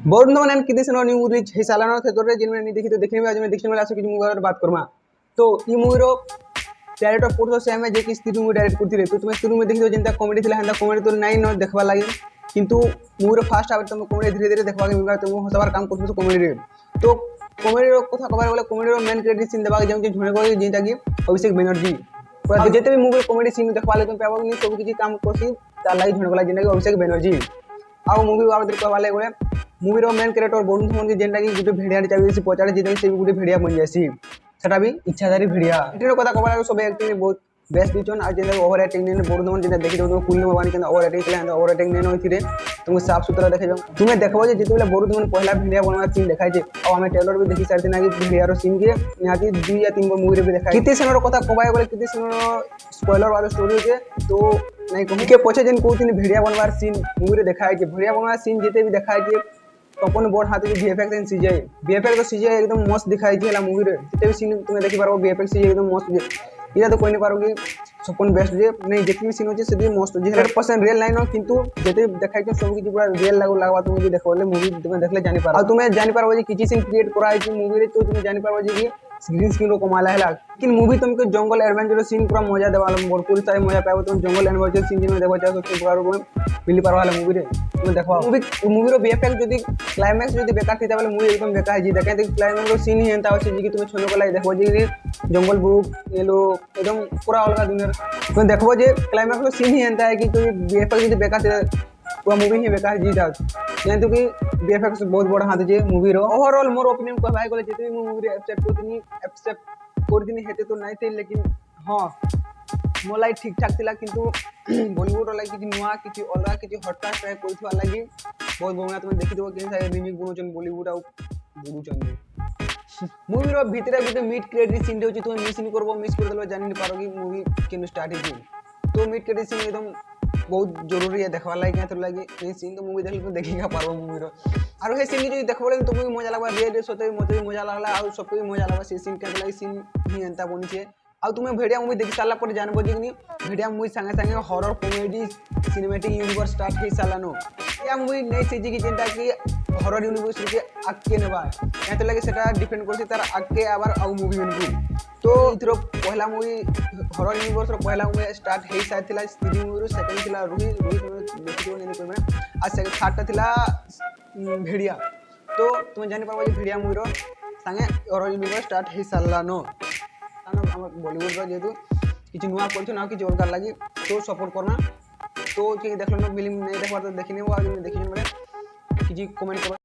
बरुण धवन किसी new release हे सालाना थे तोरे जिनमें नहीं देखी तो देखने में आज मैं देखने वाला आसो कि मूवी बारे बात करमा। तो ई मूवी रो डायरेक्टर पुरुष सेम है जे कि स्त्री मूवी डायरेक्ट करती तो तुम स्त्री मूवी देखि तो जेंता कॉमेडी थिला हंदा कॉमेडी तो नहीं न देखबा लागि किंतु मूवी रो फास्ट आवे तुम कॉमेडी धीरे धीरे देखबा के मिलबा तुम हसबार काम करबो कॉमेडी रे। तो कॉमेडी रो कथा कबार बोले कॉमेडी रो मेन क्रेडिट सीन देबा के जेम झुणे को जेंता कि अभिषेक बनर्जी पूरा जेते भी मूवी कॉमेडी सीन देखबा ले तुम पाबो नि सब किछि काम करसी ता लागि झुणे को जेंता कि अभिषेक बनर्जी आउ मूवी बाबद कहवाले बोले मूवी रो मेन कैरेक्टर बरुण धवन जेनटा कि गुटे भेड़िया चाहिए से पचाड़े जेते से गुटे भेड़िया बन जासी सेटा भी इच्छाधारी भेड़िया एटिरो कथा कहवाले सब एक्टिंग बहुत बेस्ट दिचन आ जेने ओवर एक्टिंग ने बरुण धवन जेना देखि दो कुल भवानी के ओवर एक्टिंग केला ओवर एक्टिंग ने होइथिरे तुम साफ सुथरा देखे तुम देखबो जे जेते बरुण धवन पहला भेड़िया बनवा सीन देखाइ जे आ हमें ट्रेलर भी देखि सारते ना कि भेड़िया रो सीन के याती 2 या 3 मूवी रे भी देखाइ किते सेन रो कथा कहबाय बोले किते सेन स्पॉइलर वाला स्टोरी के तो नहीं कहूँ के पछे जेन कहते भेड़िया बनवार सीन मूवी रे देखाय जे भेड़िया बनवार सीन जेते भी देखाय जे अपन बोर्ड हाथ वीएफएक्स एंड सीजीआई तो सीजीआई एकदम मस्त दिखाई थी मूवी रे जिते भी सीन तुम्हें देखि पारो वीएफएक्स सीजीआई एकदम मस्त इरा तो कोई नहीं पारो कि सपन बेस्ट जे नहीं जितनी भी सीन होचे से मस्त जे 100% रियल लाइन हो किंतु जेते देखाई के सब की पूरा रियल लागवा तुम भी देखबले मूवी तुम्हें देखले जानि पारो आ तुम्हें जानि पारो जे किछि सीन क्रिएट करा है मूवी रे तो तुम्हें जानि पारो जे कि ग्रीन स्क्रीन रो कमाला है लेकिन मूवी तुमको जंगल एडवेंचर सीन पूरा मजा देवाला भरपूर सारे मजा पाबो तुम जंगल एडवेंचर सीन में देखबो चाहो तो पूरा मिली पारवाला मूवी रे तुम देखबो मूवी रो वीएफएक्स जदी क्लाइमैक्स जदी बेकार थीता बोले मूवी एकदम बेकार है जी देखे तो क्लाइमैक्स रो सीन ही एंता होचे जे कि तुम छोनो को लाई देखबो जे जंगल बुक येलो एकदम पूरा अलग दुनिया तुम देखबो जे क्लाइमैक्स रो सीन ही एंता है कि तुम वीएफएक्स जदी बेकार थीता पूरा मूवी ही बेकार जी जात जेंतु कि वीएफएक्स बहुत बड़ा हाथ जे मूवी रो ओवरऑल मोर ओपिनियन कहबाय गले जेते मूवी रे एक्सेप्ट करदिनी हेते तो नहीं थे लेकिन हां मोलाई ठीक ठाक थिला किंतु बॉलीवुड लागी कि नुआ कि अलगा कि हटका ट्राई करथवा लागी बहुत बढ़िया तुम देखि देबो केन सारे रिमेक बनोचन बॉलीवुड आ बुडुचन मूवी रो भीतर गुटे मिड क्रेडिट सीन होची तुम मिस नहीं करबो मिस कर देलो जानि नहीं पारो कि मूवी केन स्टार्ट हे तो मिड क्रेडिट सीन एकदम बहुत जरूरी है देखवा लागी तो लगी ये सीन तो मूवी देखले तो देखिका पारबो मूवी रो आरो हे सीन जो देखबो तो मूवी मजा लागबा रियल सोते मते मजा लागला आ सबको मजा लागबा से सीन के लगी सीन ही एंता बनी छे आ तुम भेड़िया मूवी देखि साला पर जानबो जे कि भेड़िया मूवी संगे संगे horror comedy cinematic universe start हे सालानो या मूवी नै से जे कि जेंटा कि हॉरर यूनिवर्स के आके नेबा एतो लगे सेटा डिपेंड करछि तार आके आबार आ मूवी बनबो तो इथरो पहला मूवी हॉरर यूनिवर्स रो पहला मूवी स्टार्ट हे साइड थिला स्त्री मूवी रो सेकंड थिला रुही देखियो नै कोइ माने आ सेकंड थर्ड थिला भेड़िया तो तुम जानि पाबो जे भेड़िया मूवी रो संगे हॉरर यूनिवर्स स्टार्ट हे सालानो बॉलीवुड रो जेतु किछि नुआ करछ ना कि जोरदार लागि तो सपोर्ट करना तो कि देखलो न फिल्म नहीं देखबा तो देखिने वो आगे देखिन माने किछि कमेंट करो।